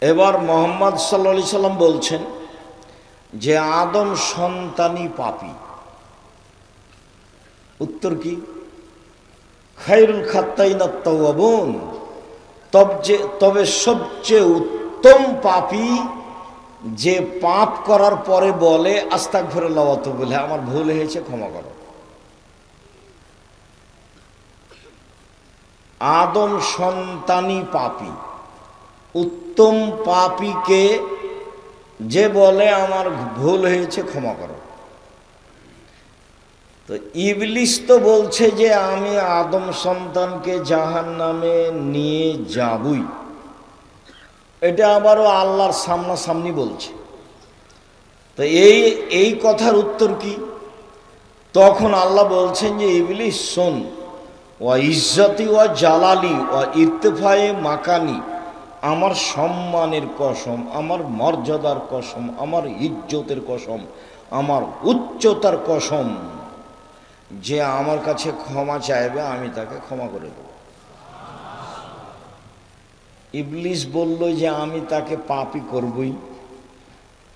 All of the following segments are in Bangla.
এবার মুহাম্মদ সাল্লাল্লাহু আলাইহি সাল্লাম বলছেন যে আদম সন্তানই পাপী। উত্তর কি? খায়রুল খাত্তাইনাত তাওয়াবুন, তবে সবচেয়ে উত্তম পাপী যে পাপ করার পরে বলে আস্তাগফিরুল্লাহ ওয়া আতুবু ইলাইহি, আমার ভুল হয়েছে ক্ষমা করো। আদম সন্তানই পাপী। উত্তম পাপীকে যে বলে আমার ভুল হয়েছে ক্ষমা করো। তো ইবলিস তো বলছে যে আমি আদম সন্তানকে জাহান্নামে নিয়ে যাবই, এটা আবারও আল্লাহর সামনাসামনি বলছে। তো এই কথার উত্তর কি? তখন আল্লাহ বলছেন যে ইবলিস শোন, ওয়া ইজ্জতি ওয়া জালালি ওয়া ইরতিফায়ে মাকানি, আমার সম্মানের কসম, আমার মর্যাদার কসম, আমার ইজ্জতের কসম, আমার উচ্চতার কসম, যে আমার কাছে ক্ষমা চাইবে আমি তাকে ক্ষমা করে দেব। ইবলিস বলল যে আমি তাকে পাপী করবই।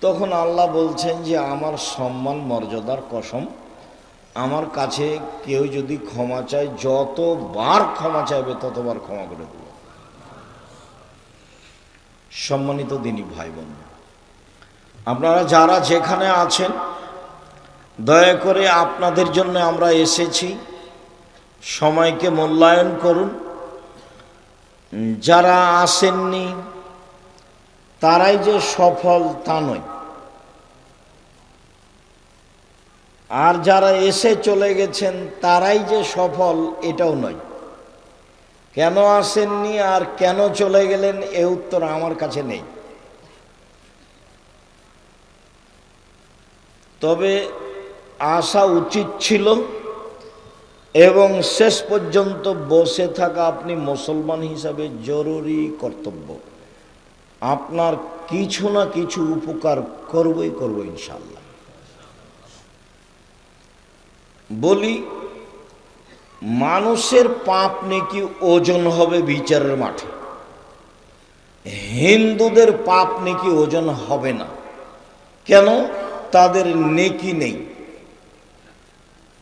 তখন আল্লাহ বলছেন যে আমার সম্মান মর্যাদার কসম, আমার কাছে কেউ যদি ক্ষমা চায়, যতবার ক্ষমা চাইবে ততবার ক্ষমা করে দেব। সম্মানিত দিনী ভাই বোন, আপনারা যারা যেখানে আছেন, দয়া করে আপনাদের জন্য আমরা এসেছি, সময়কে মূল্যায়ন করুন। যারা আসেননি তারাই যে সফল তা নয়, আর যারা এসে চলে গেছেন তারাই যে সফল এটাও নয়। কেন আসেননি আর কেন চলে গেলেন এ উত্তর আমার কাছে নেই। তবে আসা উচিত ছিল এবং শেষ পর্যন্ত বসে থাকা আপনি মুসলমান হিসাবে জরুরি কর্তব্য। আপনার কিছু না কিছু উপকার করবই করব ইনশাআল্লাহ। বলি, মানুষের পাপ নেকি ওজন হবে বিচারের মাঠে, হিন্দুদের পাপ নেকি ওজন হবে না। কেন? তাদের নেকি নেই।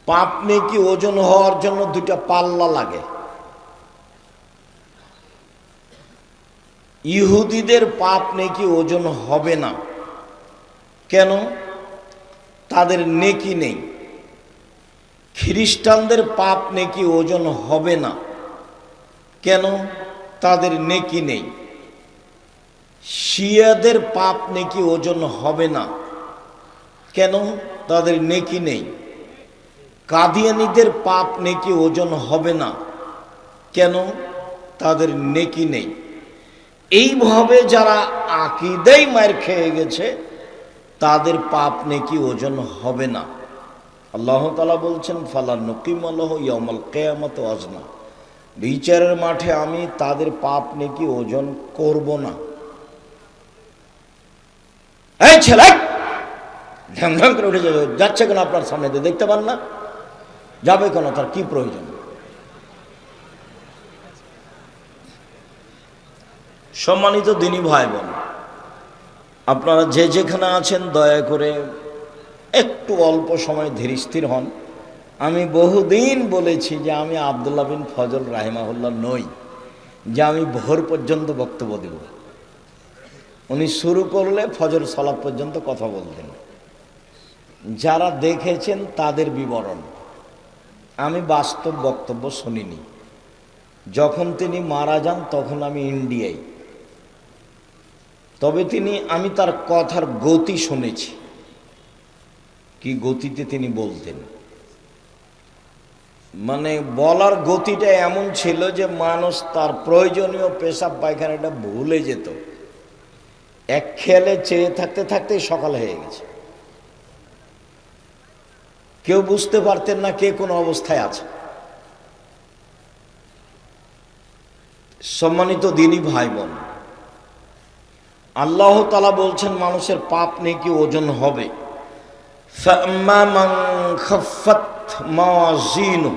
পাপ নেকি ওজন হওয়ার জন্য দুইটা পাল্লা লাগে। ইহুদিদের পাপ নেকি ওজন হবে না। কেন? তাদের নেকি নেই। খ্রিস্টানদের পাপ নেকি ওজন হবে না। কেন? তাদের নেকি নেই। শিয়াদের পাপ নেকি ওজন হবে না। কেন? তাদের নেকি নেই। কাদিয়ানীদের পাপ নেকি ওজন হবে না। কেন? তাদের নেকি নেই। এইভাবে যারা আকীদায় মার খেয়ে গেছে তাদের পাপ নেকি ওজন হবে না। আল্লাহ তাআলা বলছেন, ফালা নুকিমু লাহু ইয়াউমাল কিয়ামাতি ওয়াজনা, বিচারের মাঠে আমি তাদের পাপ নেকি ওজন করব না। এই ছেলে ঢং ঢং করে উঠে যাচ্ছে কেন? আপনার সামনে দিয়ে দেখতে পান না? যাবে কেন? তার কি প্রয়োজন? সম্মানিত দিনী ভাই বোন, আপনারা যে যেখানে আছেন দয়া করে একটু অল্প সময় ধীর স্থির হন। আমি বহুদিন বলেছি যে আমি আব্দুল্লাহ বিন ফজল রাহিমাহুল্লাহ নই যে আমি ভোর পর্যন্ত বক্তব্য দেব। উনি শুরু করলে ফজর সালাত পর্যন্ত কথা বলতেন। যারা দেখেছেন তাদের বিবরণ, আমি বাস্তব বক্তব্য শুনিনি। যখন তিনি মারা যান তখন আমি ইন্ডিয়ায়, তবে আমি তার কথার গতি শুনেছি, কি গতিতে তিনি বলতেন। মানে বলার গতিটা এমন ছিল যে মানুষ তার প্রয়োজনীয় পেশাব পায়খানাটা ভুলে যেত। এক খেয়ালে চেয়ে থাকতে থাকতেই সকাল হয়ে গেছে, কেউ বুঝতে পারতেন না কে কোন অবস্থায় আছে। সম্মানিত দিনী ভাই বোন, আল্লাহ তাআলা বলছেন মানুষের পাপ নেকি ওজন হবে। ফাম্মা মান খাফফাত মাওয়াজিনু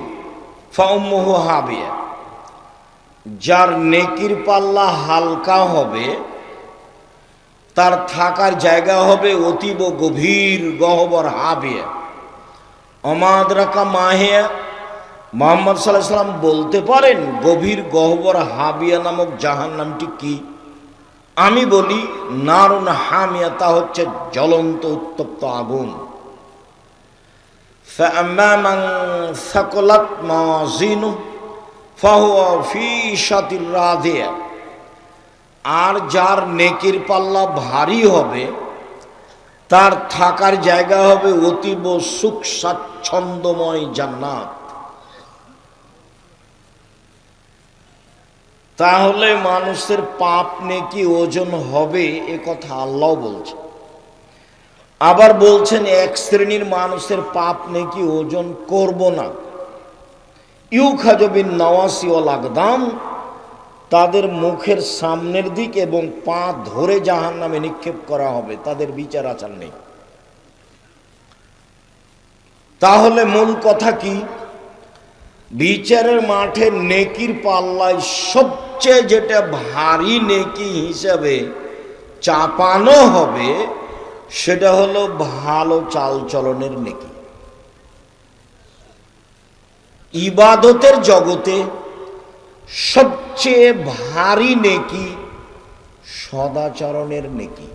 ফাউম্মুহু হাবিয়া, যার নেকির পাল্লা হালকা হবে তার থাকার জায়গা হবে অতীব গভীর গহ্বর হাবিয়া। অমাদ্রাকা মাহিয়া, মুহাম্মদ সাল্লাল্লাহু আলাইহি সাল্লাম বলতে পারেন গভীর গহ্বর হাবিয়া নামক জাহান্নামটি কি? আমি বলি নারুন হামিয়া, তা হচ্ছে জ্বলন্ত উত্তপ্ত আগুন। ফাআম্মা মান সাকালাত মাওয়াজিনুহু ফাহুয়া ফি ঈশাতির রাদিয়া, আর যার নেকির পাল্লা ভারী হবে তার থাকার জায়গা হবে অতীব সুখ স্বাচ্ছন্দ্যময় জান্নাত। তাহলে মানুষের পাপ নেকি ওজন হবে, এ কথা আল্লাহ বলছে। আবার বলছেন এক শ্রেণীর মানুষের পাপ নেকি ওজন করব না। ইউখাযু বিন নাওয়াসি ওয়াল আকদাম, তাদের মুখের সামনের দিক এবং পা ধরে জাহান্নামে নিক্ষেপ করা হবে, তাদের বিচার আচার নেই। তাহলে মূল কথা কি? বিচারের মাঠে নেকির পাল্লায় সবচেয়ে যেটা ভারী নেকি হিসাবে চাপানো হবে সেটা হলো ভালো চালচলনের নেকি। ইবাদতের জগতে সবচেয়ে ভারী নেকি সদাচরণের নেকি।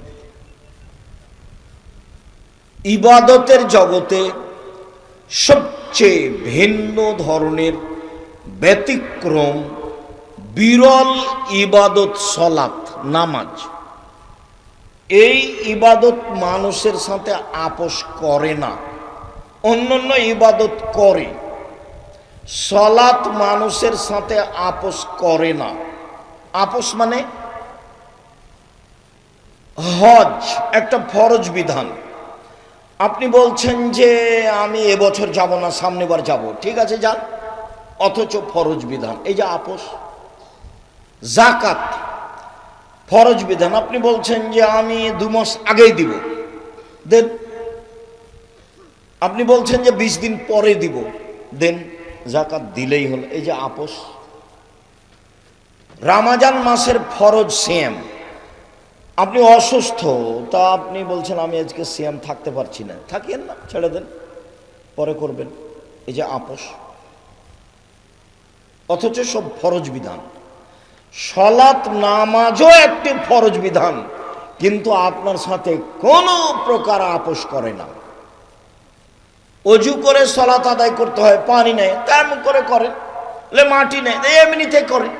ইবাদতের জগতে সবচেয়ে ভিন্ন ধরনের ব্যতিক্রম বিরল ইবাদত সলাত, নামাজ। এই ইবাদত মানুষের সাথে আপোষ করে না, অন্যান্য ইবাদত করে। সলাত মানুষের সাথে আপোষ করে না। আপোষ মানে হজ একটা ফরজ বিধান, আপনি বলছেন যে আমি এবছর যাব না, সামনেবার যাব, ঠিক আছে যান, অথচ ফরজ বিধান, এই যে আপোষ। যাকাত ফরজ বিধান, আপনি বলছেন যে আমি 2 মাস আগেই দিব, দেন। আপনি বলছেন যে 20 দিন পরে দিব, দেন, যাকাত দিলেই হলো, এই যে আপোষ। রমজান মাসের ফরজ সিয়াম, আপনি অসুস্থ, তা আপনি বলছেন আমি আজকে সিয়াম থাকতে পারছি না, থাকিয়েন না, ছেড়ে দেন, পরে করবেন, এই যে আপোষ। অথচ সব ফরজ বিধান। সলাত নামাজও একটি ফরজ বিধান, কিন্তু আপনার সাথে কোনো প্রকার আপোষ করে না। অজু করে সলাত আদায় করতে হয়, পানি নেই, তেমন করে করেন, মাটি নেই, এমনিতে করেন।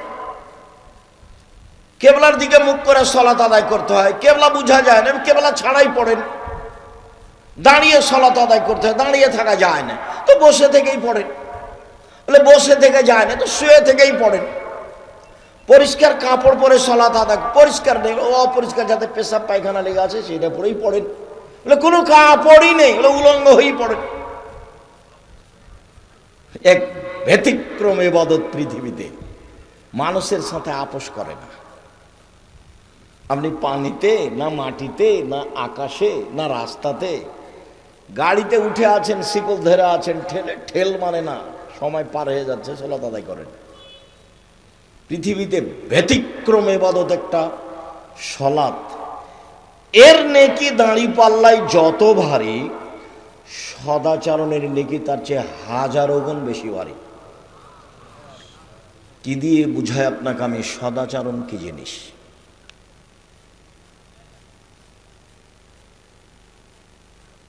কেবলার দিকে মুখ করে সলাত আদায় করতে হয়, কেবলা বোঝা যায় না, কেবলা ছাড়াই পড়েন। দাঁড়িয়ে সলাত আদায় করতে হয়, দাঁড়িয়ে থাকা যায় না, তো বসে থেকেই পড়েন। বসে থেকে যায় না, তো শুয়ে থেকেই পড়েন। পরিষ্কার কাপড় পরে সলাত আদায়, পরিষ্কার নেই, অপরিষ্কার যাতে পেশাব পায়খানা লেগে আছে সেটা পরেই পড়েন। কোনো কাপড়ই নেই, উলঙ্গ হয়েই পড়েন। এক ব্যতিক্রম ইবাদত পৃথিবীতে, মানুষের সাথে আপোষ করে না। আপনি পানিতে না, মাটিতে না, আকাশে না, রাস্তাতে, গাড়িতে উঠে আছেন, শিকল ধরে আছেন, ঠেল মানে না, সময় পার হয়ে যাচ্ছে, সলাত আদায় করেন। পৃথিবীতে ব্যতিক্রম ইবাদত একটা সলাত। এর নেকি দাঁড়ি পাল্লায় যত ভারী, সদাচরণের নেকি তার চেয়ে হাজারো গুণ বেশি ভারী। কি দিয়ে বুঝায় আপনাকে আমি সদাচরণ কি জিনিস?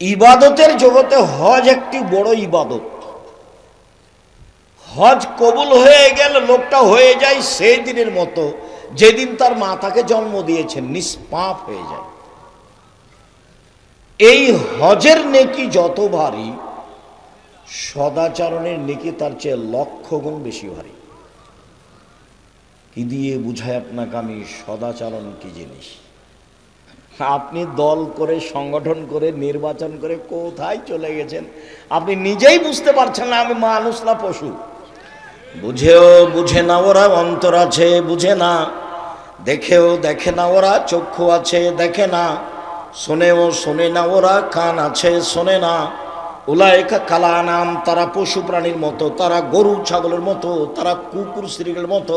ইবাদতের জগতে হজ একটি বড় ইবাদত। হজ কবুল হয়ে গেল, লোকটা হয়ে যায় সেই দিনের মতো যেদিন তার মাতাকে জন্ম দিয়েছেন, নিষ্পাপ হয়ে যায়। এই হজের নেকি যত ভারী, সদাচরণের নেকি তার চেয়ে লক্ষ গুণ বেশি ভারী। কি দিয়ে বুঝায় আপনাকে আমি সদাচরণ কি জিনিস? আপনি দল করে, সংগঠন করে, নির্বাচন করে কোথায় চলে গেছেন আপনি নিজেই বুঝতে পারছেন না। আমি মানুষ না পশু? বুঝেও বুঝে না ওরা, অন্তর আছে বুঝে না, দেখেও দেখে না ওরা, চক্ষু আছে দেখে না, শোনেও শোনে না ওরা, কান আছে শোনে না। উলাইকা কালা নাম, তারা পশু প্রাণীর মতো, তারা গরু ছাগলের মতো, তারা কুকুর শ্রীগের মতো,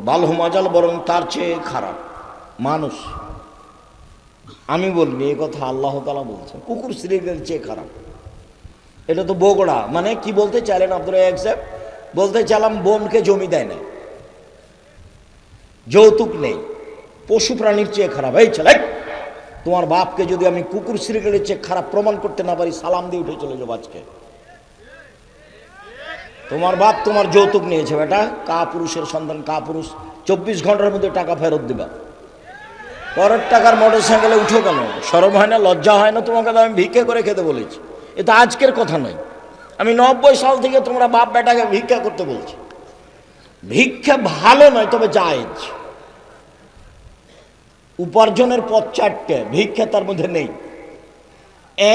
বালহুমাজাল, বরং তার চেয়ে খারাপ মানুষ। আমি বলিনি, এ কথা আল্লাহ তাআলা বলছেন। কুকুর শ্রীকের চেয়ে খারাপ। এটা তো বগড়া, মানে কি বলতে চাইলেন আব্দুল রাজ্জাক সাহেব? বলতে চাইলাম বোনকে জমি দেয় না, যৌতুক নেই, পশু প্রাণীর চেয়ে খারাপ। এই ছেলে, তোমার বাপকে যদি আমি কুকুর শ্রীকের চেয়ে খারাপ প্রমাণ করতে না পারি, সালাম দিয়ে উঠে চলে যাবো আজকে। তোমার বাপ তোমার যৌতুক নিয়েছে বেটা, কা পুরুষের সন্তান, কা পুরুষ, 24 ঘন্টার মধ্যে টাকা ফেরত দিবা। পরের টাকার মোটর সাইকেলে উঠো কেন? শরম হয় না, লজ্জা হয় না তোমাকে? তো আমি ভিক্ষা করে খেতে বলেছি, এটা আজকের কথা নয়। আমি 90 সাল থেকে তোমরা বাপ বেটাকে ভিক্ষা করতে বলছি। ভিক্ষা ভালো নয়, তবে জায়েজ। উপার্জনের পথ 4টে, ভিক্ষা তার মধ্যে নেই।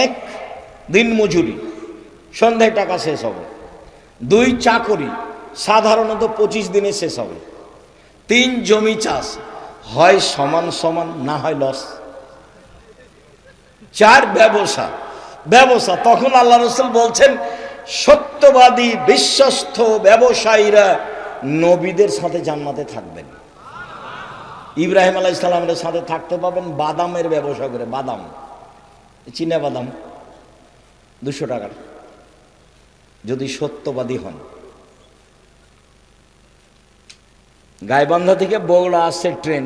1, দিন মজুরি, সন্ধ্যায় টাকা শেষ হবে। 2, চাকরি, সাধারণত 25 দিনে শেষ হবে। 3, জমি চাষ, হয় সমান সমান, না হয় লস। 4, ব্যবসা। ব্যবসা, তখন আল্লাহ রাসূল বলছেন সত্যবাদী বিশ্বস্ত ব্যবসায়ীরা নবীদের সাথে জান্নাতে থাকবেন। ইব্রাহিম আলাইহিস সালামের সাথে থাকতে পাবেন বাদামের ব্যবসা করে। বাদাম, চীনা বাদাম 200 টাকার, যদি সত্যবাদী হন। গাইবান্ধা থেকে বগুড়া আসছে ট্রেন,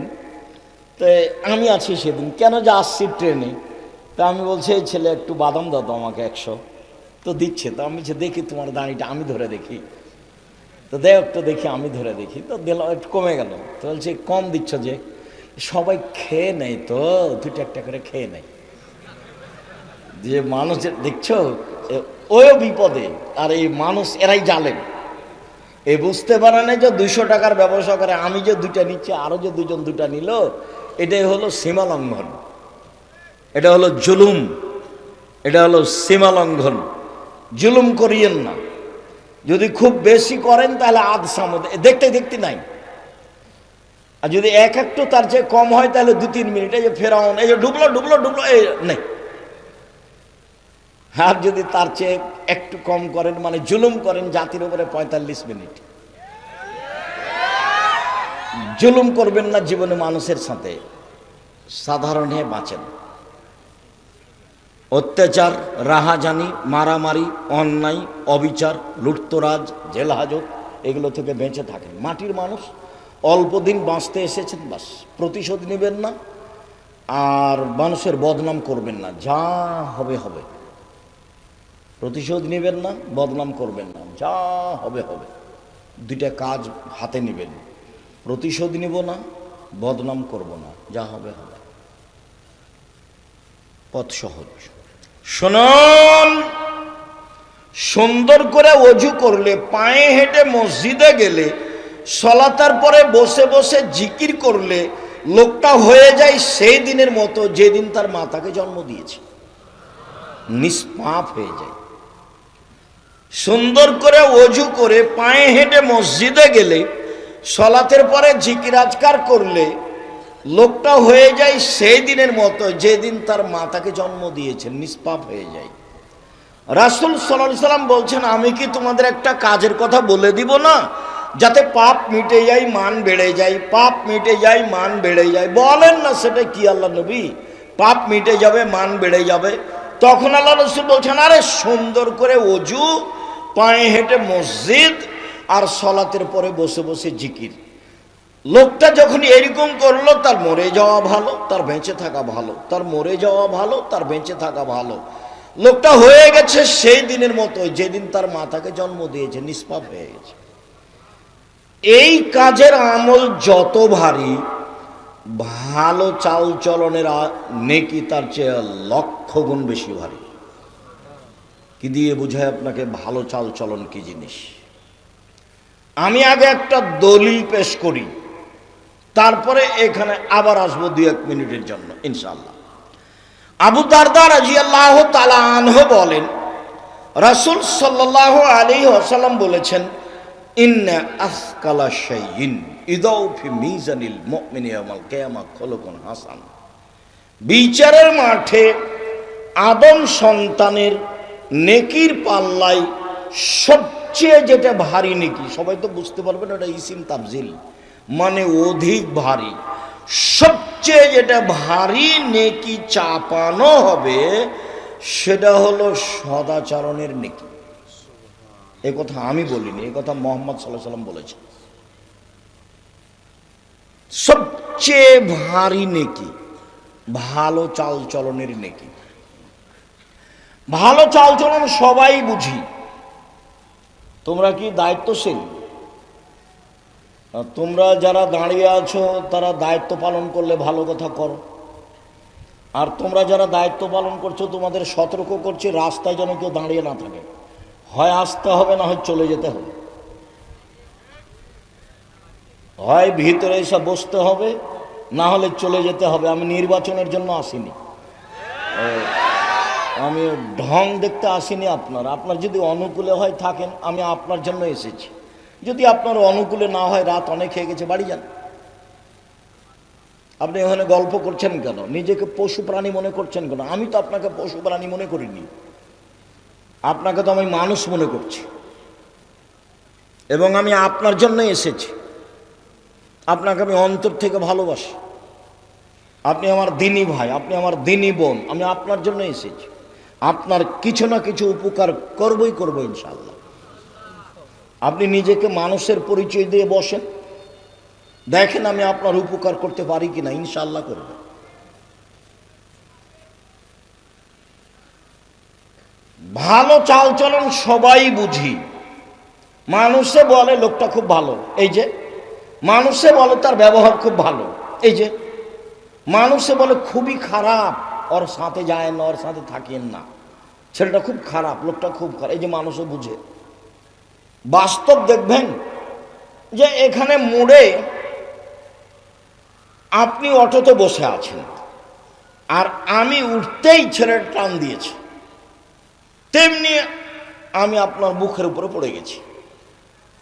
তো আমি আছি সেদিন, কেন যে আসছি ট্রেনে, তা আমি বলছি এই ছেলে একটু বাদাম দাও তো আমাকে 100। তো দিচ্ছে, তো আমি দেখি তোমার দাঁড়িটা আমি ধরে দেখি, তো দেখ একটু দেখি, আমি ধরে দেখি, তো দিলাম, একটু কমে গেল। তো বলছে কম দিচ্ছ যে? সবাই খেয়ে নেয় তো, 2টা একটা করে খেয়ে নেয়। যে মানুষের দেখছো ওই বিপদে, আর এই মানুষ এরাই জালেন। এ বুঝতে পারে না যে 200 টাকার ব্যবসা করে, আমি যে 2টা নিচ্ছি, আরো যে 2জন 2টা নিল, এটাই হলো সীমা লঙ্ঘন, এটা হলো জুলুম, এটা হলো সীমা লঙ্ঘন। জুলুম করিয়েন না। যদি খুব বেশি করেন তাহলে আধ সামুদ দেখতে দেখতে নাই, আর যদি একটু তার চেয়ে কম হয় তাহলে 2-3 মিনিট, এই যে ফেরাউন, এই যে ডুবলো ডুবলো ডুবলো, এই নেই। আর যদি তার চেয়ে একটু কম করেন, মানে জুলুম করেন জাতির উপরে, 45 মিনিট। জুলুম করবেন না জীবনে মানুষের সাথে, সাধারণ হয়ে বাঁচেন। অত্যাচার, রাহাজানি, মারামারি, অন্যায়, অবিচার, লুটতরাজ, জেল হাজত, এগুলো থেকে বেঁচে থাকেন। মাটির মানুষ, অল্প দিন বাঁচতে এসেছেন, বাস প্রতিশোধ নেবেন না, আর মানুষের বদনাম করবেন না, যা হবে হবে। প্রতিশোধ নেবেন না, বদনাম করবেন না, যা হবে হবে। 2টা কাজ হাতে নেবেন, প্রতিশোধ নিব না, বদনাম করব না, যা হবে হবে। পথ সহজ। শুনুন, সুন্দর করে ওযু করলে, পায়ে হেঁটে মসজিদে গেলে, সলাতের পরে বসে বসে জিকির করলে লোকটা হয়ে যায় সেই দিনের মতো যেদিন তার মাতাকে জন্ম দিয়েছে, নিষ্পাপ হয়ে যায়। সুন্দর করে ওযু করে পায়ে হেঁটে মসজিদে গেলে, সলাতের পরে জিকির আজকার করলে লোকটা হয়ে যায় সেই দিনের মতো যেদিন তার মাতাকে জন্ম দিয়েছেন, নিষ্পাপ হয়ে যায়। রাসূল সাল্লাল্লাহু আলাইহি সাল্লাম বলছেন, আমি কি তোমাদের একটা কাজের কথা বলে দিব না, যাতে পাপ মিটে যায়, মান বেড়ে যায়, পাপ মিটে যায়, মান বেড়ে যায়? বলেন না, সেটা কি আল্লাহ নবী? পাপ মিটে যাবে, মান বেড়ে যাবে। তখন আল্লাহ রাসূল বলছেন, আরে সুন্দর করে ওযু, পায়ে হেঁটে মসজিদ, আর সলাতের পরে বসে বসে জিকির। লোকটা যখন এরকম করলো, তার মরে যাওয়া ভালো, তার বেঁচে থাকা ভালো, তার মরে যাওয়া ভালো, তার বেঁচে থাকা ভালো। লোকটা হয়ে গেছে সেই দিনের মতো যেদিন তার মাতাকে জন্ম দিয়েছে, নিষ্পাপ হয়ে গেছে। এই কাজের আমল যত ভারী, ভালো চাল চলনের নেকি তার চেয়ে 1,00,000 গুণ বেশি ভারী। কি দিয়ে বোঝায় আপনাকে ভালো চাল চলন কি জিনিস? আমি আগে একটা দলিল পেশ করি, তারপরে এখানে আবার আসবো 2-1 মিনিটের জন্য ইনশাআল্লাহ। আবু দারদা রাদিয়াল্লাহু তাআলা আনহু বলেন, রাসূল সাল্লাল্লাহু আলাইহি ওয়াসাল্লাম বলেছেন, ইন্না আসকালা শাইইন ইদাউ ফি মিজানিল মুমিনি ইয়াউমাল কিয়ামা খুলুকুন হাসান। বিচারের মাঠে আদম সন্তানের নেকির পাল্লায় সবচেয়ে যেটা ভারী নেকি, সবাই তো বুঝতে পারবেন, এটা ইসিম তাফজিল, মানে অধিক ভারী। সব সবচেয়ে যেটা ভারী নেকি চাপানো হবে সেটা হলো সদাচরণের নেকি। এ কথা আমি বলিনি, এ কথা মুহাম্মদ সাল্লাল্লাহু আলাইহি ওয়াসাল্লাম বলেছেন। সবচেয়ে ভারী নেকি ভালো চাল চলনের নেকি। ভালো চাল চলন সবাই বুঝি। তোমরা কি দায়িত্বশীল? তোমরা যারা দাঁড়িয়ে আছো তারা দায়িত্ব পালন করলে ভালো কথা করো। আর তোমরা যারা দায়িত্ব পালন করছো তোমাদের সতর্ক করছি রাস্তায় যেন কেউ দাঁড়িয়ে না থাকে। হয় আসতে হবে, না হয় চলে যেতে হবে। হয় ভিতরে এসে বসতে হবে, না হলে চলে যেতে হবে। আমি নির্বাচনের জন্য আসিনি, আমি ঢং দেখতে আসিনি। আপনার যদি অনুকূলে হয় থাকেন, আমি আপনার জন্য এসেছি। যদি আপনার অনুকূলে না হয়, রাত অনেক হয়ে গেছে, বাড়ি যান। আপনি এখানে গল্প করছেন কেন? নিজেকে পশু প্রাণী মনে করছেন কেন? আমি তো আপনাকে পশু প্রাণী মনে করিনি, আপনাকে তো আমি মানুষ মনে করছি, এবং আমি আপনার জন্য এসেছি। আপনাকে আমি অন্তর থেকে ভালোবাসি। আপনি আমার দিনী ভাই, আপনি আমার দিনী বোন। আমি আপনার জন্য এসেছি। আপনার কিছু না কিছু উপকার করবই করবো ইনশাআল্লাহ। আপনি নিজেকে মানুষের পরিচয় দিয়ে বসেন, দেখেন আমি আপনার উপকার করতে পারি কিনা। ইনশাআল্লাহ করব। ভালো চালচলন সবাই বুঝি। মানুষে বলে লোকটা খুব ভালো, এই যে মানুষে বলে তার ব্যবহার খুব ভালো, এই যে মানুষে বলে খুবই খারাপ, ওর সাথে যায় না, ওর সাথে থাকেন না, ছেলেটা খুব খারাপ, লোকটা খুব খারাপ, এই যে মানুষে বুঝে। বাস্তব দেখবেন যে এখানে মোড়ে আপনি অটোতে বসে আছেন, আর আমি উঠতেই ছেলেটা টান দিয়েছি, তেমনি আমি আপনার মুখের উপরে পড়ে গেছি।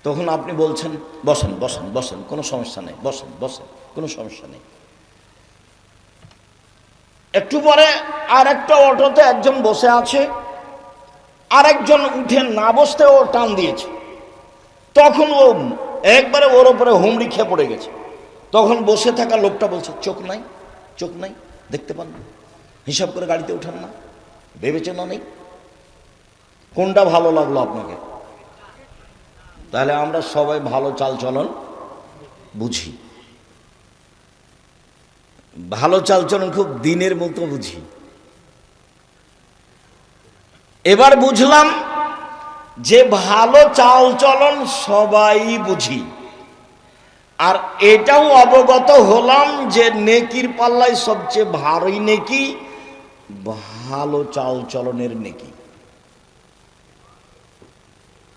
তখন আপনি বলছেন বসেন বসেন বসেন, কোনো সমস্যা নেই, বসেন বসেন, কোনো সমস্যা নেই। একটু পরে আর একটা অটোতে একজন বসে আছে, আরেকজন উঠে না বসতে ও টান দিয়েছে। তখন ও একবারে ওর ওপরে হুমড়ি খেয়ে পড়ে গেছে। তখন বসে থাকা লোকটা বলছে চোখ নাই, চোখ নাই, দেখতে পান না, হিসাব করে গাড়িতে উঠান না, ভেবেচেনা নেই। কোনটা ভালো লাগলো আপনাকে? তাহলে আমরা সবাই ভালো চালচলন বুঝি। ভালো চালচলন খুব দিনের মতো বুঝি। এবার বুঝলাম যে ভালো চালচলন সবাই বুঝি, আর এটাও অবগত হলাম যে নেকির পাল্লায় সবচেয়ে ভারী নেকি ভালো চালচলনের নেকি।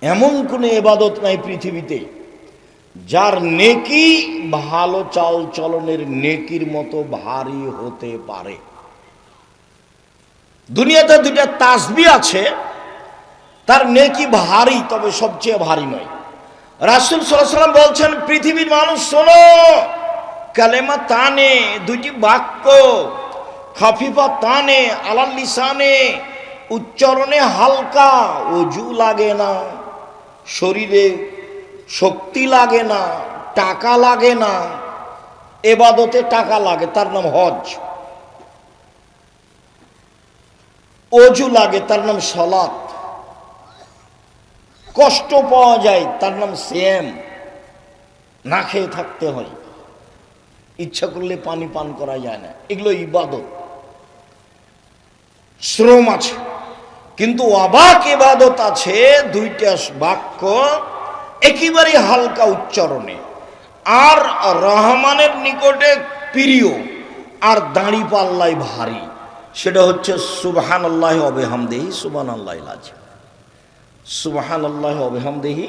এমন কোনো ইবাদত নাই পৃথিবীতে যার নেকি ভালো চালচলনের নেকির মতো ভারী হতে পারে। দুনিয়াতে দুইটা তাসবিহ আছে, তার নেকি ভারী, তবে সবচেয়ে ভারী নয়। রাসূল সাল্লাল্লাহু আলাইহি ওয়াসাল্লাম বলছেন, পৃথিবীর মানুষ শোনো, কালেমা তানে, দুইটি বাক্য, খাফিফা তানে আলাল লিসানে, উচ্চারণে হালকা, ওযু লাগে না, শরীরে শক্তি লাগে না, টাকা লাগে না। ইবাদতে টাকা লাগে, তার নাম হজ। ওযু লাগে, তার নাম সালাত। কষ্ট পাওয়া যায়, তার নাম সিয়াম, না খেয়ে থাকতে হয়, ইচ্ছা করলে পানি পান করা যায় না। এগুলো ইবাদত, শ্রম আছে। কিন্তু অবাক ইবাদত আছে, দুইটা বাক্য একেবারে হালকা উচ্চারণে, আর রহমানের নিকটে প্রিয়, আর দাঁড়ি পাল্লায় ভারী। সেটা হচ্ছে সুবহানাল্লাহি ওয়া বিহামদিহি সুবহানাল্লাহিল আযীম, সুবহানাল্লাহি ওয়া বিহামদিহি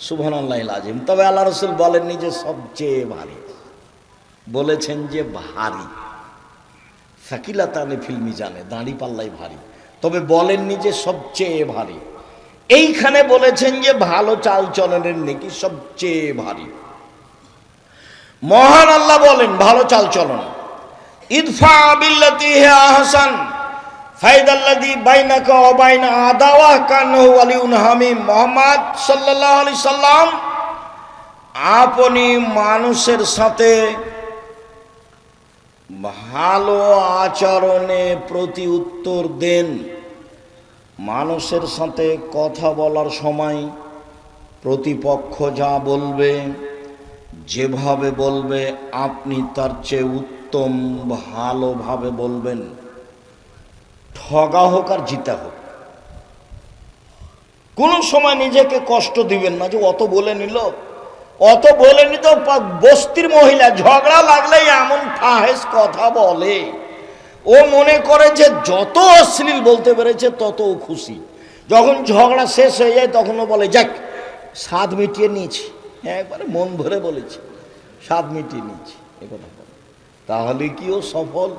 সুবহানাল্লাহিল আযীম। তবে আল্লাহ রাসূল বলেননি যে সবচেয়ে ভারী, বলেছেন যে ভারী। সাকিলাতানি ফিল মিজানে, দাঁড়ি পাল্লায় ভারী, তবে বলেননি যে সবচেয়ে ভারী। এইখানে বলেছেন যে ভালো চালচলনের নেকি সবচেয়ে ভারী। মহান আল্লাহ বলেন ভালো চালচলন, ইদফা বিল্লাতি হিয়া আহসান ফাইদাল্লাযী বাইনাকা ওয়া বাইনা আদাওয়া কান্নাহু ওয়ালিউন হামিম। মুহাম্মদ সাল্লাল্লাহু আলাইহি সাল্লাম আপনি মানুষের সাথে ভালো আচরণে প্রতি উত্তর দেন। মানুষের সাথে কথা বলার সময় প্রতিপক্ষ যা বলবে, যেভাবে বলবে, আপনি তার চেয়ে উত্তম ভালোভাবে বলবেন। ঠগা হোক আর জিতা হোক, কোনো সময় নিজেকে কষ্ট দিবেন না যে অত বলে নিল, অত বলে নিত। বস্তির মহিলা ঝগড়া লাগলেই এমন ফাহেস কথা বলে, ও মনে করে যে যত অশ্লীল বলতে পেরেছে তত খুশি। যখন ঝগড়া শেষ হয়ে যায় তখনও বলে যাক স্বাদ মিটিয়ে নিয়েছি, একবারে মন ভরে বলেছি, স্বাদ মিটিয়ে নিয়েছি, এ কথা বলে। তাহলে কি ও সফল?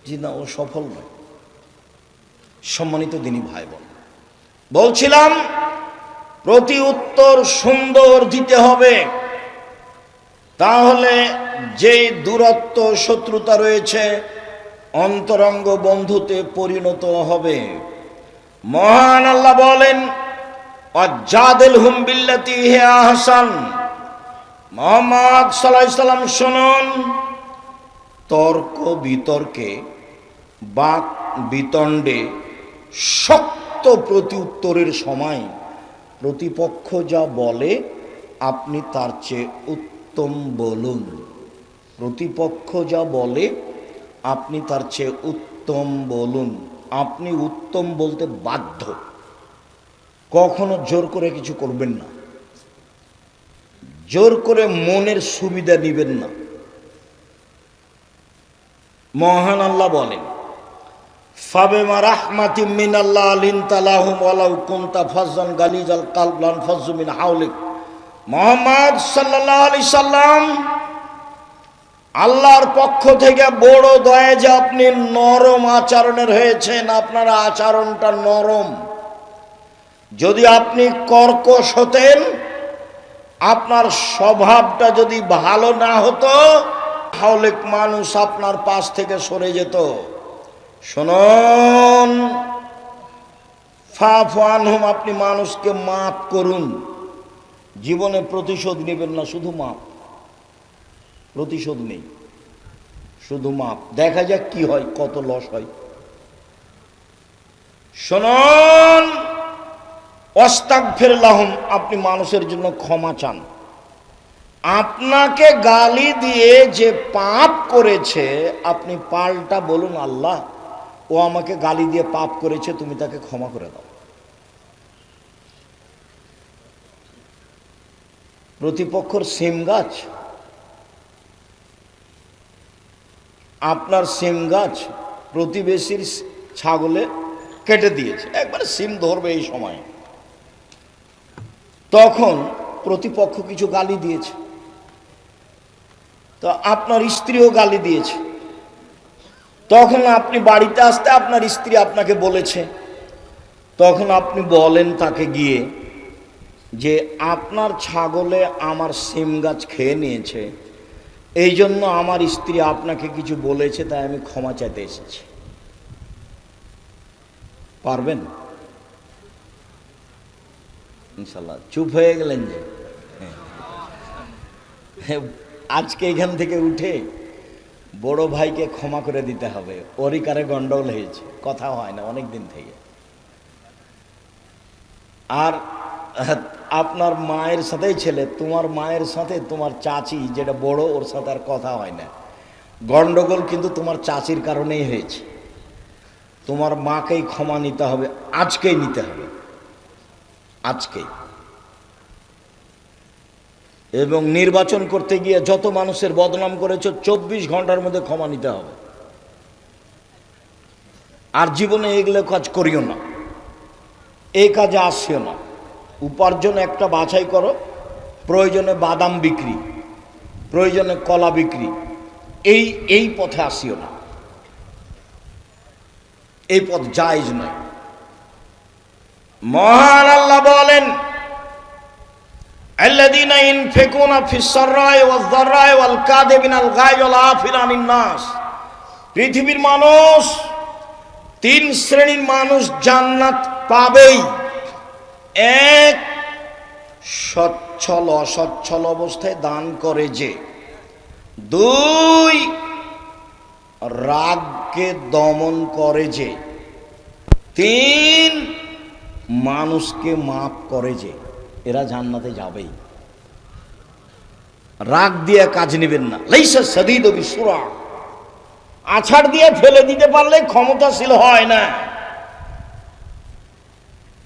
জি না, ও সফল নয়। সম্মানিত দিনী ভাই বোন, বলছিলাম প্রতি উত্তর সুন্দর দিতে হবে, তাহলে যেই দূরত্ব শত্রুতা রয়েছে অন্তরঙ্গ বন্ধুতে পরিণত হবে। মহান আল্লাহ বলেন ওয়াজাদিলহুম বিল্লাতি হিয়া আহসান। মুহাম্মদ সাল্লাল্লাহু আলাইহি সাল্লাম শুনুন, তর্ক বিতর্কে, বাক বিতণ্ডে, শক্ত প্রতি উত্তরের সময় প্রতিপক্ষ যা বলে আপনি তার চেয়ে উত্তম বলুন। প্রতিপক্ষ যা বলে আপনি তার চেয়ে উত্তম বলুন। আপনি উত্তম বলতে বাধ্য, কখনো জোর করে কিছু করবেন না, জোর করে মনের সুবিধা নিবেন না। মহান আল্লাহ বলেন ফাবিমা রাহমাতিম মিনাল্লাহ লিনতা লাহুম ওয়ালাউ কুনতা ফাজ্জান গালিজাল কলব লানফাজ্জু মিন হাওলিক। মুহাম্মদ সাল্লাল্লাহু আলাইহি সাল্লাম, আল্লাহর পক্ষ থেকে বড় দয়া যে আপনি নরম আচরণের হয়েছেন, আপনার আচরণটা নরম। যদি আপনি কর্কশ হতেন, আপনার স্বভাবটা যদি ভালো না হতো, হাওলিক মানুষ আপনার পাশ থেকে সরে যেত। শুনুন, ফাফু আনহুম, আপনি মানুষকে মাফ করুন। জীবনে প্রতিশোধ নেবেন না, শুধু মাপ। প্রতিশোধ নেই, শুধু মাপ। দেখা যাক কি হয়, কত লস হয়। শুনুন, ওয়াস্তাগফির লাহুম, আপনি মানুষের জন্য ক্ষমা চান। আপনাকে গালি দিয়ে যে পাপ করেছে, আপনি পাল্টা বলুন আল্লাহ, ও আমাকে গালি দিয়ে পাপ করেছে, তুমি তাকে ক্ষমা করে দাও। প্রতিপক্ষর সিম গাছ, আপনার সিম গাছ প্রতিবেশীর ছাগলে কেটে দিয়েছে, একবারে সিম ধরবে এই সময়, তখন প্রতিপক্ষ কিছু গালি দিয়েছে, তো আপনার স্ত্রীও গালি দিয়েছে। তখন আপনি বাড়িতে আসতে আপনার স্ত্রী আপনাকে বলেছে, তখন আপনি বলেন তাকে গিয়ে যে আপনার ছাগলে আমার সিম গাছ খেয়ে নিয়েছে, এই জন্য আমার স্ত্রী আপনাকে কিছু বলেছে, তাই আমি ক্ষমা চাইতে এসেছি। পারবেন? ইনশাল্লাহ। চুপ হয়ে গেলেন যে? আজকে এখান থেকে উঠে বড় ভাইকে ক্ষমা করে দিতে হবে, ওরই কারে গন্ডগোল হয়েছে, কথা হয় না অনেক দিন থেকে। আর আপনার মায়ের সাথেই ছেলে, তোমার মায়ের সাথে তোমার চাচি যেটা বড়, ওর সাথে আর কথা হয় না। গন্ডগোল কিন্তু তোমার চাচির কারণেই হয়েছে। তোমার মাকেই ক্ষমা নিতে হবে, আজকেই নিতে হবে, আজকেই। এবং নির্বাচন করতে গিয়ে যত মানুষের বদনাম করেছ, 24 ঘন্টার মধ্যে ক্ষমা নিতে হবে। আর জীবনে এগুলো কাজ করিও না, এই কাজে আসিও না। উপার্জন একটা বাছাই করো, প্রয়োজনে বাদাম বিক্রি, প্রয়োজনে কলা বিক্রি, এই পথে আসিও না, এই পথ জায়েজ নয়। মহান আল্লাহ বলেন আল্লাযীনা ইনফিকুনা ফিস সাররাই ওয়াজ যাররাই ওয়াল কাযিবিনাল গায়জ ওয়াল আফিনা আনিন নাস। পৃথিবীর মানুষ, 3 শ্রেণীর মানুষ জান্নাত পাবেই। 1, সচ্ছল অসচ্ছল অবস্থায় দান করে যে। 2, রাগকে দমন করে যে, 3 মানুষকে মাফ করে যে, এরা জান্নাতে যাবেই। রাগ দিয়ে কাজ নেবেন না। লাইসা সাদীদু বিসুরা, আছাড় দিয়ে ফেলে দিতে পারলে ক্ষমতাশীল হয় না।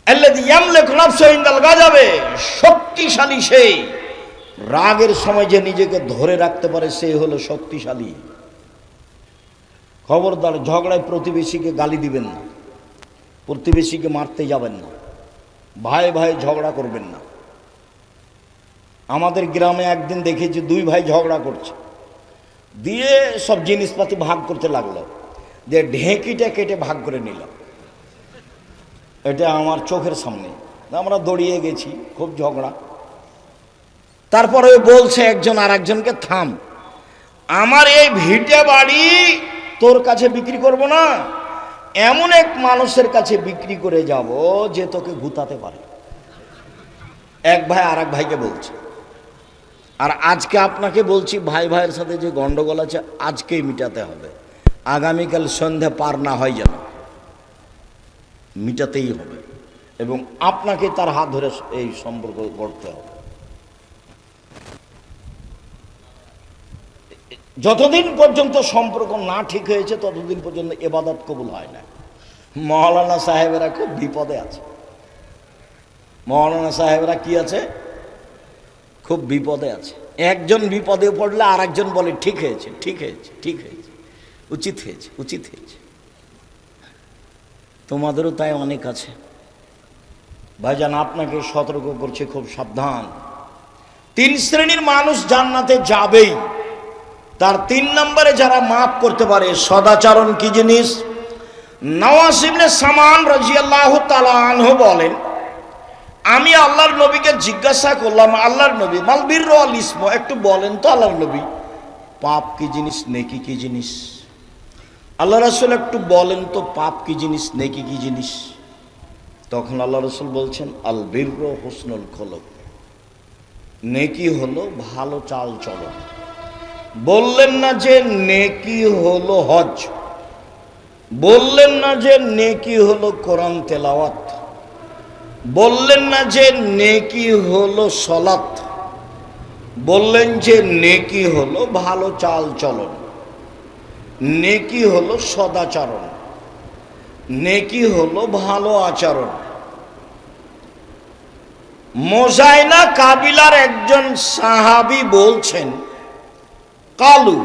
আল্লাযী ইয়ামলিকু নাফসাহু ইনদাল গাযাবে, শক্তিশালী সেই, রাগের সময় যে নিজেকে ধরে রাখতে পারে সে হলো শক্তিশালী। খবরদার ঝগড়ায় প্রতিবেশীকে গালি দিবেন না, প্রতিবেশীকে মারতে যাবেন না, ভাই ভাই ঝগড়া করবেন না। আমাদের গ্রামে একদিন দেখেছি 2 ভাই ঝগড়া করছে, দিয়ে সব জিনিসপাতি ভাগ করতে লাগলো, যে ঢেঁকিটা কেটে ভাগ করে নিল। এটা আমার চোখের সামনে, আমরা দৌড়িয়ে গেছি, খুব ঝগড়া। তারপরে বলছে একজন আর একজনকে, থাম, আমার এই ভিটে বাড়ি তোর কাছে বিক্রি করব না, এমন এক মানুষের কাছে বিক্রি করে যাব যে তোকে গুতাতে পারে। এক ভাই আর এক ভাইকে বলছে। আর আজকে আপনাকে বলছি, ভাই ভাইয়ের সাথে যে গন্ডগোল আছে আজকেই মিটাতে হবে, আগামীকাল সন্ধ্যা পার না হয় যেন, মিটাতেই হবে। এবং আপনাকে তার হাত ধরে এই সম্পর্ক গড়তে হবে। যতদিন পর্যন্ত সম্পর্ক না ঠিক হয়েছে ততদিন পর্যন্ত ইবাদত কবুল হয় না। মৌলানা সাহেবেরা খুব বিপদে আছে। মৌলানা সাহেবরা কি আছে? খুব বিপদে আছে। একজন বিপদে পড়লে আর একজন বলে ঠিক হয়েছে, ঠিক হয়েছে, ঠিক হয়েছে, উচিত হয়েছে, উচিত হয়েছে। তোমাদেরও তাই অনেক আছে। ভাইজান আপনাকে সতর্ক করছে, খুব সাবধান। 3 শ্রেণীর মানুষ জান্নাতে যাবেই। তার 3 নম্বরে যারা মাফ করতে পারে। সদাচরণ কি জিনিস? নওয়াস ইবনে সামান রাদিয়াল্লাহু তাআলা আনহু বলেন, আমি আল্লাহর নবীকে জিজ্ঞাসা করলাম, আল্লাহর নবী, মাল বিররু ওয়াল ইসম, একটু বলেন তো আল্লাহর নবী, পাপ কি জিনিস, নেকি কি জিনিস? আল্লাহ রাসূল একটু বলেন তো, পাপ কি জিনিস, নেকি কি জিনিস? তখন আল্লাহ রাসূল বলছেন, আল বিররু হুসনুল খুলুক, নেকি হলো ভালো চাল চলন। বললেন না যে নেকি হলো হজ, বললেন না যে নেকি হলো কোরআন তেলাওয়াত, বললেন না যে নেকি হলো সালাত, বললেন যে নেকি হলো ভালো চাল চলন, নেকি হলো সদাচরণ, নেকি হলো ভালো আচরণ। মোজাইনা কাবিলার একজন সাহাবী বলছেন, কালু,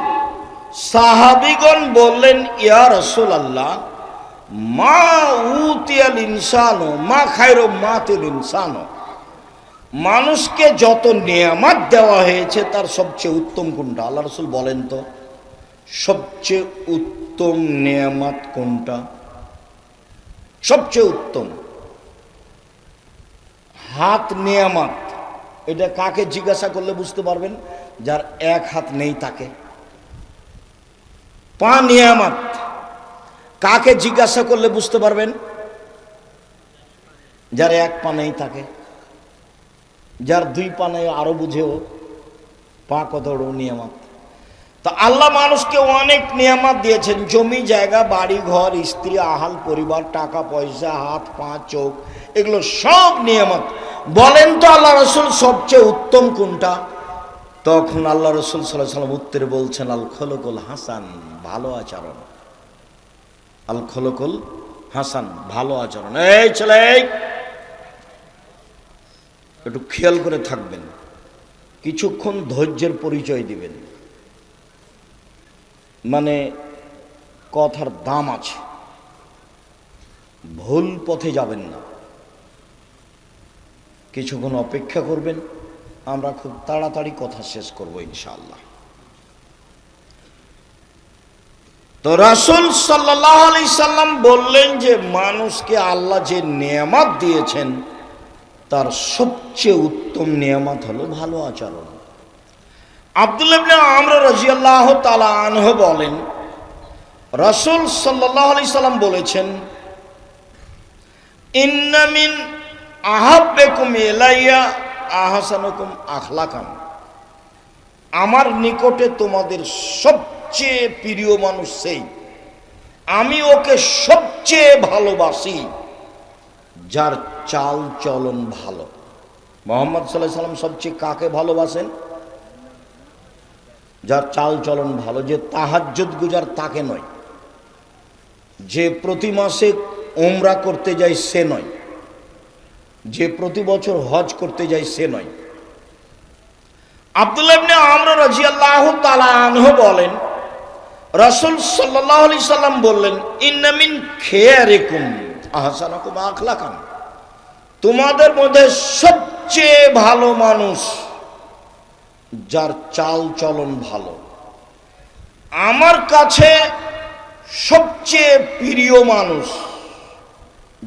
সাহাবীগণ বললেন, ইয়া রাসূলুল্লাহ, মা উতিয়াল ইনসানু মা খায়রু মাতিল ইনসানু, মানুষকে যত নিয়ামত দেওয়া হয়েছে তার সবচেয়ে উত্তম কোনটা? আল্লাহ রাসূল বলেন তো, সবচেয়ে উত্তম নিয়ামত কোনটা? সবচেয়ে উত্তম হাত নিয়ামত। এটা কাকে জিজ্ঞাসা করলে বুঝতে পারবেন? যার 1 হাত নেই তাকে। পা নিয়ামত, কাকে জিজ্ঞাসা করলে বুঝতে পারবেন? যার 1 পা নেই তাকে। যার 2 পা নেই আরো বুঝেও, পা কত বড় নিয়ামত। তা আল্লাহ মানুষকে অনেক নিয়ামত দিয়েছেন, জমি জায়গা, বাড়ি ঘর, স্ত্রী, আহাল পরিবার, টাকা পয়সা, হাত পা চোখ, এগুলো সব নিয়ামত। বলেন তো আল্লাহ রাসূল সবচেয়ে উত্তম কোনটা? তখন আল্লাহ রাসূল সাল্লাল্লাহু আলাইহি ওয়াসাল্লাম উত্তরে বলছেন, আল খুলুকুল হাসান, ভালো আচরণ। আল খুলুকুল হাসান, ভালো আচরণ। এই ছেলে, একটু খেয়াল করে থাকবেন, কিছুক্ষণ ধৈর্যের পরিচয় দিবেন। মানে কথার দাম আছে, ভুল পথে যাবেন না। কিছুক্ষণ অপেক্ষা করবেন, আমরা খুব তাড়াতাড়ি কথা শেষ করব ইনশাআল্লাহ। তো রাসূল সাল্লাল্লাহু আলাইহি সাল্লাম বললেন যে মানুষকে আল্লাহ যে নিয়ামত দিয়েছেন তার সবচেয়ে উত্তম নিয়ামত হলো ভালো আচরণ। আব্দুল্লাহ ইবনে আমর রাদিয়াল্লাহু তাআলা আনহু বলেন, রাসূল সাল্লাল্লাহু আলাইহি সাল্লাম বলেছেন, ইন্না মিন আহাব্বিকুম ইলাইয়া আহসানুকুম আখলাকান। আমার নিকটে তোমাদের সবচেয়ে প্রিয় মানুষ সেই, আমি ওকে সবচেয়ে ভালোবাসি যার চাল চলন ভালো। মুহাম্মদ সাল্লাল্লাহু আলাইহি সাল্লাম সবচেয়ে কাকে ভালোবাসেন? যার চাল চলন ভালো। যে তাহাজ্জুদ গুজার তাকে নয়, যে প্রতি মাসে উমরা করতে যায় সে নয়, যে প্রতি বছর হজ করতে যায় সে নয়। আব্দুল্লাহ ইবনে আমর রাদিয়াল্লাহু তাআলা আনহু বলেন, রাসূল সাল্লাল্লাহু আলাইহি সাল্লাম বললেন, ইন্না মিন খিয়ারিকুম আহসানুকুম আখলাকান, তোমাদের মধ্যে সবচেয়ে ভালো মানুষ যার চাল চলন ভালো। আমার কাছে সবচেয়ে প্রিয় মানুষ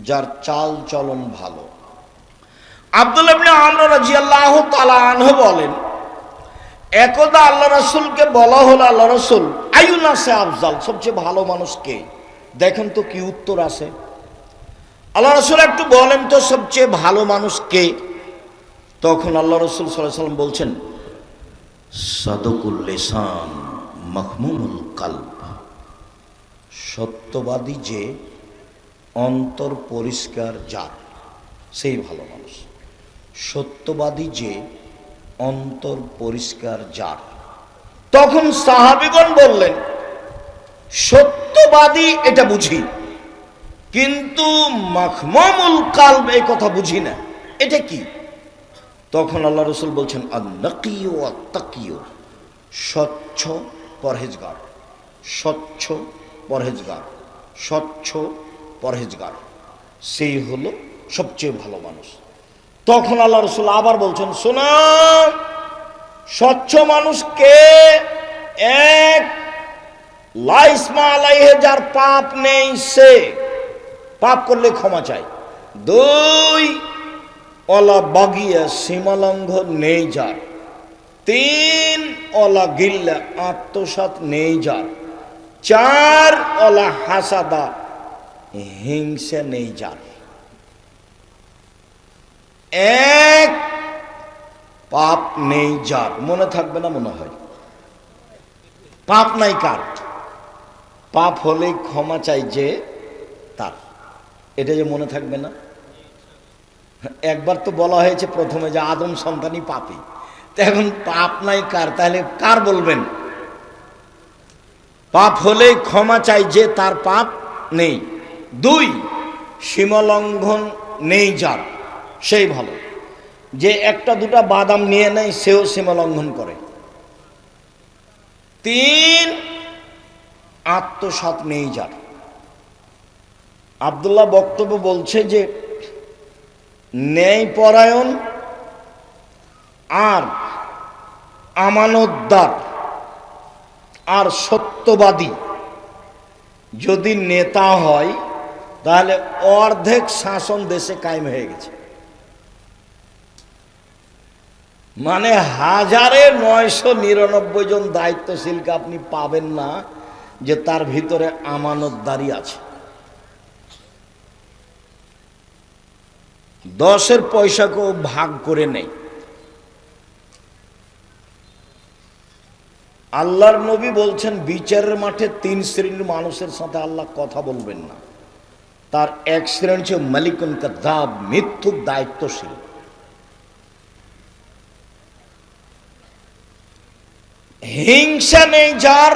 যার চাল চলন ভালো। আব্দুল্লাহ ইবনে আমর রাদিয়াল্লাহু তাআলা আনহু বলেন, একদা আল্লাহ রাসূলকে বলা হলো, আল্লাহ রাসূল আইয়ুনাসে আফজাল, সবচেয়ে ভালো মানুষ কে? দেখেন তো কি উত্তর আছে। আল্লাহ রাসূল একটু বলেন তো সবচেয়ে ভালো মানুষ কে? তখন আল্লাহ রাসূল সাল্লাল্লাহু আলাইহি সাল্লাম বলছেন, সাদকুল লিসান মাহমুমুল কলব, সত্যবাদী যে অন্তর পরিষ্কার যার, সেই ভালো মানুষ। সত্যবাদী যে অন্তর পরিষ্কার যার। তখন সাহাবীগণ বললেন, সত্যবাদী এটা বুঝি, কিন্তু মাহমুমুল কলব এই কথা বুঝি না, এটা কি? তখন আল্লাহ রাসূল বলছেন, আন-নাকিয়ু ওয়াত-তাকিয়ু, স্বচ্ছ পরহেজগার, স্বচ্ছ পরহেজগার, স্বচ্ছ পরহেজগার, সেই হলো সবচেয়ে ভালো মানুষ। তখন আল্লাহ রাসূল আবার বলছেন, শোনো, স্বচ্ছ মানুষ কে? এক, লা ইসমা আলাইহি, যার পাপ নেই সে, পাপ করলে ক্ষমা চায়। দুই, ওলা বাগিয়া, সীমালঙ্ঘন নেই যার। তিন, ওলা গিল্লা, আত্মসাৎ নেই যার। চার, ওলা হাসাদা, হিংসা নেই যার। এক, পাপ নেই যার। মনে থাকবে না মনে হয়? পাপ নাই কার? পাপ হলেই ক্ষমা চাই যে তার, এটা যে মনে থাকবে না? একবার তো বলা হয়েছে প্রথমে যে আদম সন্তানই পাপী, তো এখন পাপ নাই কার, তাহলে কার বলবেন? পাপ হলেই ক্ষমা চাই যে তার পাপ নেই। দুই, সীমালঙ্ঘন নেই যার, সেই ভালো। যে একটা দুটা বাদাম নিয়ে নেয় সেও সীমালঙ্ঘন করে। তিন, আত্মসাৎ নেই যার। আব্দুল্লাহ বক্তব্য বলছে যে ন্যায়পরায়ণ আর আমানতদার আর সত্যবাদী যদি নেতা হয়, তাহলে অর্ধেক শাসন দেশে কায়েম হয়ে গেছে। মানে 1999 জন দায়িত্বশীলকে আপনি পাবেন না যে তার ভিতরে আমানতদারি আছে। 10-এর পয়সাকেও ভাগ করে নেই। আল্লাহর নবী বলছেন, বিচারের মাঠে 3 শ্রেণীর মানুষের সাথে আল্লাহ কথা বলবেন না। তার এক শ্রেণী হচ্ছে মালিকুন কাযাব, মিথ্যুক দায়িত্বশীল। হিংসা নেই যার,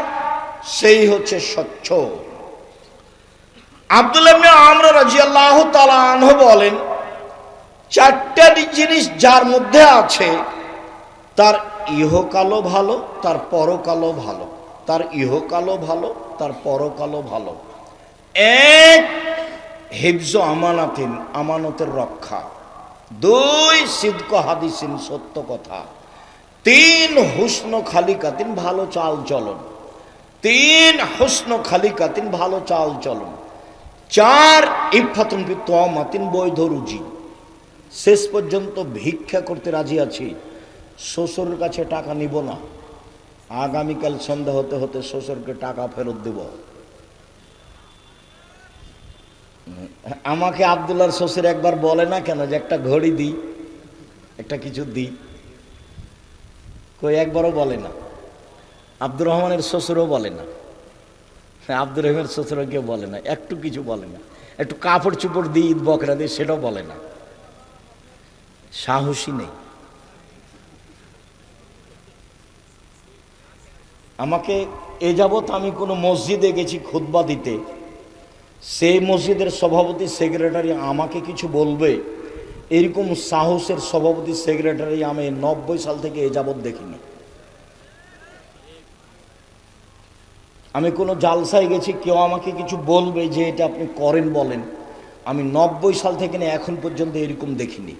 সেই হচ্ছে স্বচ্ছ। আব্দুল্লাহ ইবনে আমর রাদিয়াল্লাহু তাআলা আনহু বলেন, 4টা জিনিস যার মধ্যে আছে, তার ইহকালও ভালো, তার পরকালও ভালো। তার ইহকালও ভালো, তার পরকালও ভালো। এক, হিফজ আমানাতিন, আমানতের রক্ষা। 2, সিদক হাদিসিন, সত্য কথা। 3, হুসন খালিকাতিন, ভালো চাল চলন। 3, হুসন খালিকাতিন, ভালো চাল চলন। 4, ইফাতুন ফি তুমাতিন, বৈধ রুজি। শেষ পর্যন্ত ভিক্ষা করতে রাজি আছি, শ্বশুরের কাছে টাকা নিব না, আগামীকাল সন্ধ্যা হতে হতে শ্বশুরকে টাকা ফেরত দেব। আমাকে আব্দুল্লাহর শ্বশুর একবার বলে না কেন যে একটা ঘড়ি দিই, একটা কিছু দিই? কই একবারও বলে না। আব্দুর রহমানের শ্বশুরও বলে না, আব্দুর রহমানের শ্বশুরও কেউ বলে না, একটু কিছু বলে না, একটু কাপড় চুপড় দিয়ে ঈদ বকরা দিয়ে সেটাও বলে না, সাহসী নেই। আমাকে এ যাবৎ আমি কোনো মসজিদে গেছি খুতবা দিতে, সেই মসজিদের সভাপতি সেক্রেটারি আমাকে কিছু বলবে এরকম সাহসের সভাপতি সেক্রেটারি আমি 90 সাল থেকে এ যাবৎ দেখিনি। আমি কোনো জালসায় গেছি, কেউ আমাকে কিছু বলবে যে এটা আপনি করেন বলেন, আমি 90 সাল থেকে না এখন পর্যন্ত এরকম দেখিনি।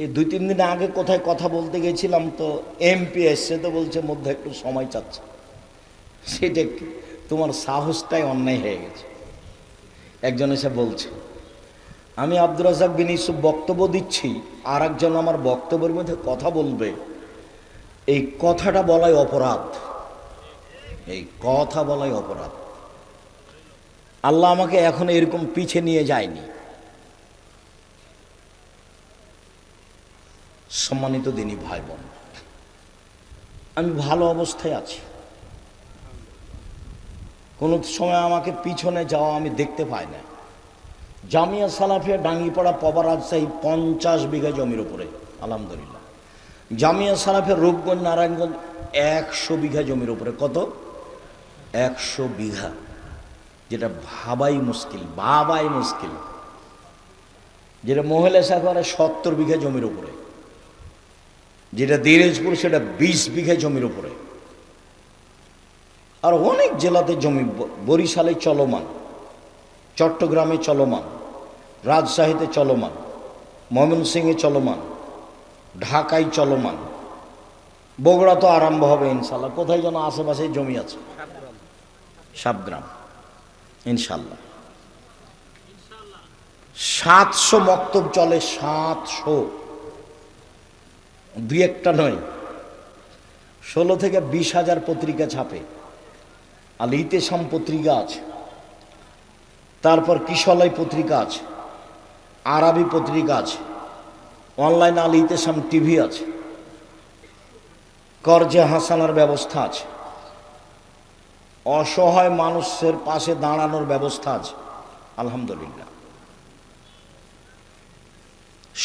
এই 2-3 দিন আগে কোথায় কথা বলতে গেছিলাম, তো এমপি এসছে, তো বলছে মধ্যে একটু সময় চাচ্ছে। সেটা তোমার সাহসটাই অন্যায় হয়ে গেছে। একজন এসে বলছে আমি আব্দুর রাজ্জাক বিন ইউসুফ বক্তব্য দিচ্ছি, আর একজন আমার বক্তব্যের মধ্যে কথা বলবে, এই কথাটা বলাই অপরাধ, এই কথা বলাই অপরাধ। আল্লাহ আমাকে এখন এরকম পিছে নিয়ে যায়নি। সম্মানিত দিনী ভাই বোন, আমি ভালো অবস্থায় আছি, কোনো সময় আমাকে পিছনে যাওয়া আমি দেখতে পাই না। জামিয়া সালাফিয়া ডাঙ্গিপাড়া পবা রাজশাহী 50 বিঘা জমির উপরে আলহামদুলিল্লাহ। জামিয়া সালাফিয়া রূপগঞ্জ নারায়ণগঞ্জ 100 বিঘা জমির উপরে। কত? 100 বিঘা, যেটা ভাবাই মুশকিল, ভাবাই মুশকিল। যেটা মহিলা সাফারে 70 বিঘা জমির উপরে, যেটা দিনাজপুর সেটা 20 বিঘা জমির উপরে, আর অনেক জেলাতে জমি, বরিশালে চলমান, চট্টগ্রামে চলমান, রাজশাহীতে চলমান, ময়মনসিংহে চলমান, ঢাকায় চলমান, বগুড়া তো আরম্ভ হবে ইনশাল্লাহ। কোথায় যেন আশেপাশে জমি আছে, সাবগ্রাম ইনশাল্লাহ। 700 মক্তব চলে, 700, 2-1টা নয়, 16 থেকে 20,000 পত্রিকা ছাপে। আল ইতেসাম পত্রিকা আছে, তারপর কিশলয় পত্রিকা আছে, আরবি পত্রিকা আছে, অনলাইন আল ইতেসাম টিভি আছে, করজে হাসানার ব্যবস্থা আছে, অসহায় মানুষের পাশে দাঁড়ানোর ব্যবস্থা আছে আলহামদুলিল্লাহ।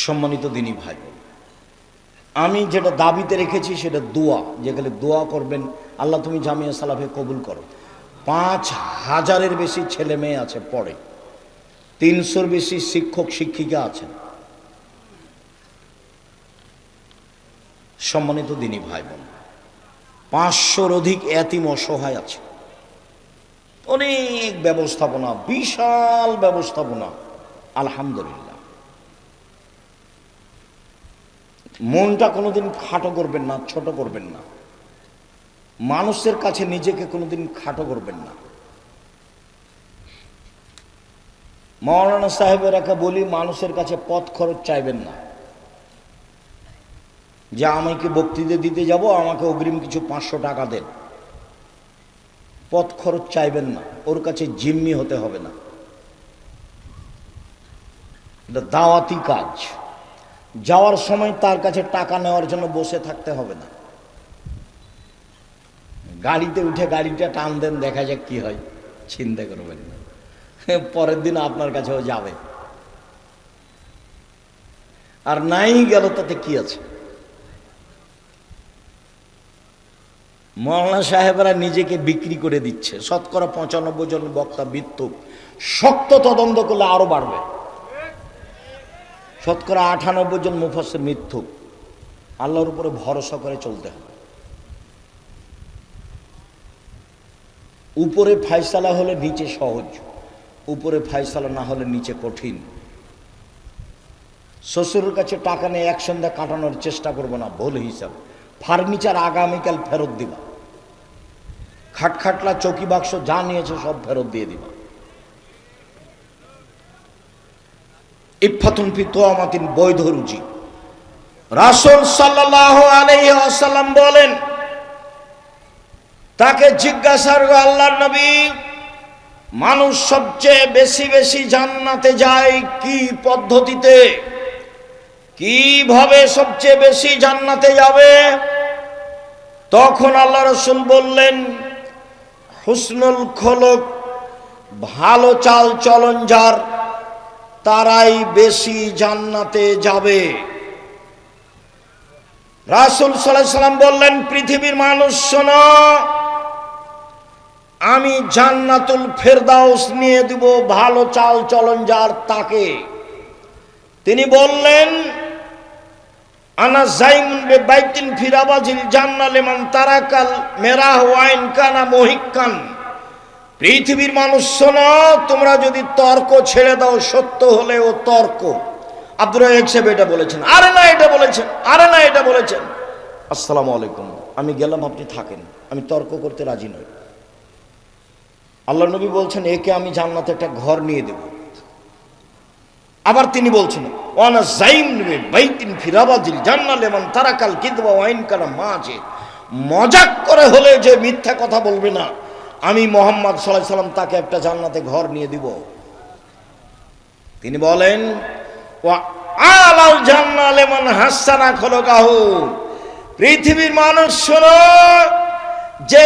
সম্মানিত দিনী ভাই, আমি যেটা দাবিতে রেখেছি সেটা দোয়া, যেখানে দোয়া করবেন আল্লাহ তুমি জামিয়া সালাফে কবুল করো। 5,000-এর বেশি ছেলে মেয়ে আছে পড়ে, 300-র বেশি শিক্ষক শিক্ষিকা আছেন। সম্মানিত দিনী ভাই বোন, 500-র অধিক এতিম অসহায় আছে। অনেক ব্যবস্থাপনা, বিশাল ব্যবস্থাপনা আলহামদুলিল্লাহ। মনটা কোনোদিন খাটো করবেন না, ছোট করবেন না, মানুষের কাছে নিজেকে কোনোদিন খাটো করবেন না। মাওলানা সাহেবেরাকে বলি, মানুষের কাছে পথ খরচ চাইবেন না, যে আমাকে বক্তৃতা দিতে যাব আমাকে অগ্রিম কিছু 500 টাকা দেন, পথ খরচ চাইবেন না, ওর কাছে জিম্মি হতে হবে না। এটা দাওয়াতি কাজ, যাওয়ার সময় তার কাছে টাকা নেওয়ার জন্য বসে থাকতে হবে না। গাড়িতে উঠে গাড়িটা টান দেন, দেখা যাক কি হয়, চিন্তা করবেন না, পরের দিন আপনার কাছেও যাবে, আর নাই গেল তাতে কি আছে। মাওলানা সাহেবরা নিজেকে বিক্রি করে দিচ্ছে। 95% জন বক্তা মিথ্যুক, শক্ত তদন্ত করলে আরো বাড়বে। 98% জন মুফাসসির মিথ্যুক। আল্লাহর উপরে ভরসা করে চলতে হবে। উপরে ফায়সালা হলে নিচে সহজ, উপরে ফায়সালা না হলে নিচে কঠিন। শ্বশুরের কাছে টাকা নিয়ে এক সন্ধ্যা কাটানোর চেষ্টা করবো না, ভুল হিসাব। ফার্নিচার আগামীকাল ফেরত দিবা, খাটখাটলা চৌকি বাক্স যা নিয়েছে সব ফেরত দিয়ে দিবা। ইফাতুন ফি তোয়ামাতিন, বৈধ রুজি। রাসূল সাল্লাল্লাহু আলাইহি ওয়াসাল্লাম বলেন, তাকে জিজ্ঞাসা করল, আল্লাহর নবী, মানুষ সবচেয়ে বেশি বেশি জান্নাতে যায় কি পদ্ধতিতে? কিভাবে সবচেয়ে বেশি জান্নাতে যাবে? তখন আল্লাহ রাসূল বললেন, হুসনুল খলক, ভালো চাল চলন যার, তারাই বেশি জান্নাতে যাবে। রাসূল সাল্লাল্লাহু আলাইহি সাল্লাম বললেন, পৃথিবীর মানুষ শোনো, আমি জান্নাতুল ফেরদাউস নিয়ে দিব ভালো চাল চলন যার তাকে। তিনি বললেন, আনা জাইমুন বিবাইতিন ফি রাবাজিল জান্নাহ লিমান তারাকাল মেরাহ ওয়া ইন কানা মুহিক্কান। পৃথিবীর মানুষ শোনো, তোমরা যদি তর্ক ছেড়ে দাও, সত্য হলেও তর্ক। আব্দুর রাজ্জাক সাহেব এটা বলেছেন, আরে না এটা বলেছেন, আরে না এটা বলেছেন। আসসালামু আলাইকুম, আমি গেলাম, আপনি থাকেন, আমি তর্ক করতে রাজি নই। আল্লাহ নবী বলছেন, একে আমি জান্নাতে একটা ঘর নিয়ে দেব। আবার তিনি বলছেন, ওয়ানা জাইম বাইতিন ফি রাবাজিল জান্নাহ লিমান তারাকাল কিযবা ওয়া ইন কানা মাজি। মজাক করে হলে যে মিথ্যা কথা বলবে না, আমি মুহাম্মদ সাল্লাল্লাহু আলাইহি সাল্লাম তাকে একটা জান্নাতে ঘর নিয়ে দিব। তিনি বলেন, ওয়া আলাল জান্নাহ লিমান হাসানা খলকাহু। পৃথিবীর মানুষ শোনো, যে